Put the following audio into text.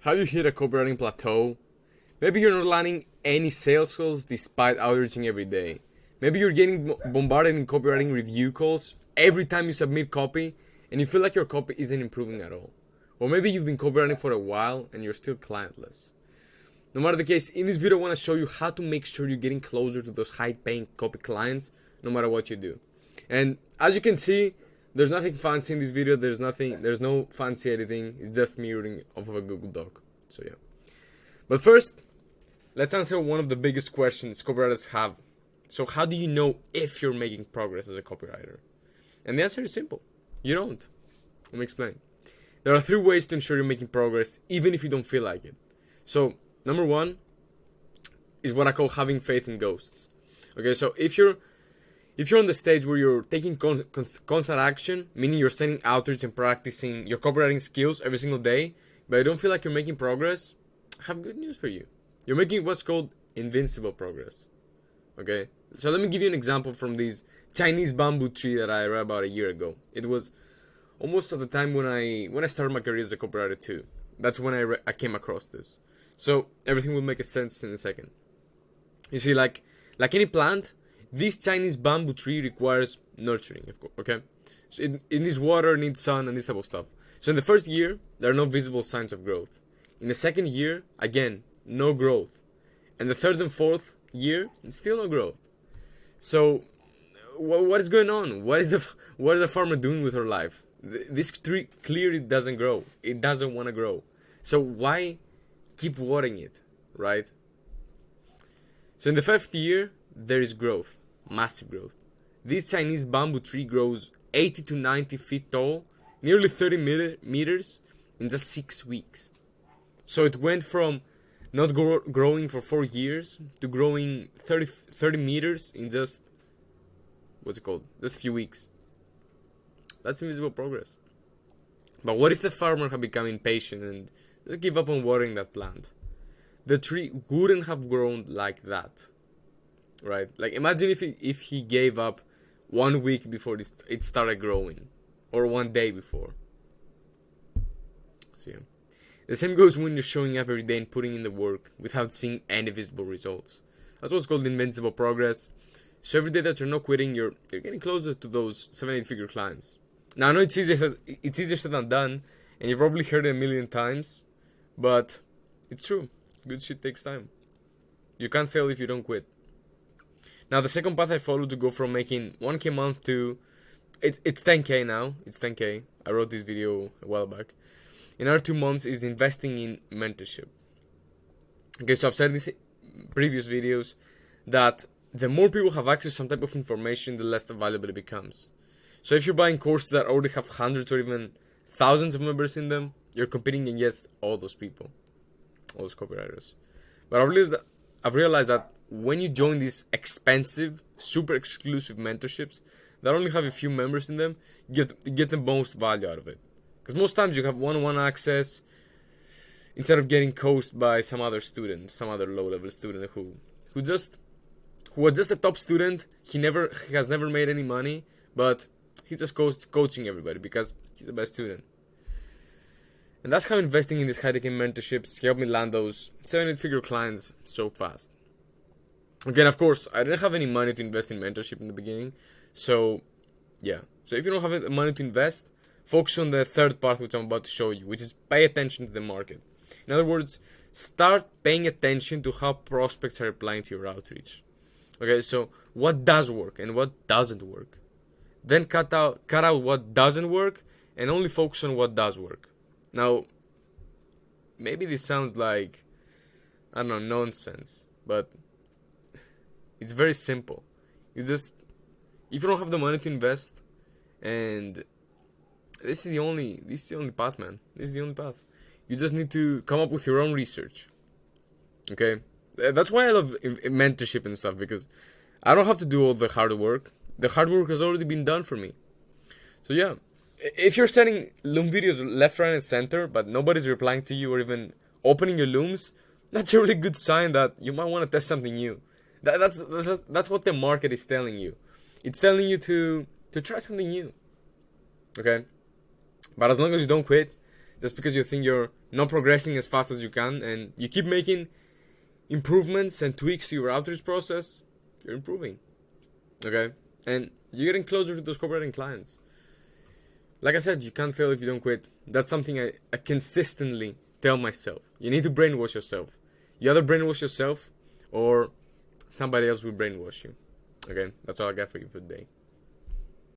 Have you hit a copywriting plateau? Maybe you're not landing any sales calls despite outreaching every day. Maybe you're getting bombarded in copywriting review calls every time you submit copy and you feel like your copy isn't improving at all. Or maybe you've been copywriting for a while and you're still clientless. No matter the case, in this video I want to show you how to make sure you're getting closer to those high-paying copy clients no matter what you do. And as you can see, there's nothing fancy in this video. There's no fancy editing. It's just me reading off of a Google Doc. So yeah. But first, let's answer one of the biggest questions copywriters have. So how do you know if you're making progress as a copywriter? And the answer is simple. You don't. Let me explain. There are 3 ways to ensure you're making progress, even if you don't feel like it. So number 1 is what I call having faith in ghosts. Okay, so if you're on the stage where you're taking constant action, meaning you're sending outreach and practicing your copywriting skills every single day, but you don't feel like you're making progress, I have good news for you. You're making what's called invincible progress. Okay, so let me give you an example from this Chinese bamboo tree that I read about a year ago. It was almost at the time when I started my career as a copywriter too. That's when I came across this. So everything will make sense in a second. You see, like any plant, this Chinese bamboo tree requires nurturing, of course, okay? So it needs water, needs sun, and this type of stuff. So in the first year, there are no visible signs of growth. In the second year, again, no growth. And the third and fourth year, still no growth. So what is going on? What is the farmer doing with her life? This tree clearly doesn't grow. It doesn't want to grow. So why keep watering it, right? So in the 5th year, there is growth. Massive growth. This Chinese bamboo tree grows 80 to 90 feet tall, nearly 30 meters in just 6 weeks. So it went from not growing for 4 years to growing 30 meters in just, just a few weeks. That's invisible progress. But what if the farmer had become impatient and just give up on watering that plant? The tree wouldn't have grown like that. Right? Like imagine if he gave up 1 week before it started growing, or 1 day before. So yeah. The same goes when you're showing up every day and putting in the work without seeing any visible results. That's what's called invincible progress. So every day that you're not quitting, you're getting closer to those 7-8 figure clients. Now I know it's easier said than done, and you've probably heard it a million times, but it's true. Good shit takes time. You can't fail if you don't quit. Now the second path I followed to go from making 1K a month to it's 10K now. It's 10K. I wrote this video a while back. In another 2 months is investing in mentorship. Okay, so I've said this in previous videos that the more people have access to some type of information, the less valuable it becomes. So if you're buying courses that already have hundreds or even thousands of members in them, you're competing against all those people, all those copywriters. But I've realized that when you join these expensive, super exclusive mentorships that only have a few members in them, you get the most value out of it. Because most times you have one-on-one access instead of getting coached by some other student, some other low-level student who was just a top student. He has never made any money, but he's just coaching everybody because he's the best student. And that's how investing in these high-tech mentorships helped me land those 7-8 figure clients so fast. Again, of course, I didn't have any money to invest in mentorship in the beginning. So, yeah. So if you don't have money to invest, focus on the third part which I'm about to show you, which is pay attention to the market. In other words, start paying attention to how prospects are replying to your outreach. Okay, so what does work and what doesn't work. Then cut out what doesn't work and only focus on what does work. Now, maybe this sounds like, I don't know, nonsense, but it's very simple. If you don't have the money to invest, and this is the only path, man. This is the only path. You just need to come up with your own research. Okay? That's why I love mentorship and stuff, because I don't have to do all the hard work. The hard work has already been done for me. So yeah, if you're sending Loom videos left, right, and center, but nobody's replying to you or even opening your Looms, that's a really good sign that you might want to test something new. That's what the market is telling you. It's telling you to try something new. Okay? But as long as you don't quit, That's because you think you're not progressing as fast as you can, and you keep making improvements and tweaks to your outreach process, you're improving. Okay? And you're getting closer to those copywriting clients. Like I said, you can't fail if you don't quit. That's something I consistently tell myself. You need to brainwash yourself. You either brainwash yourself or somebody else will brainwash you. Okay? That's all I got for you for today.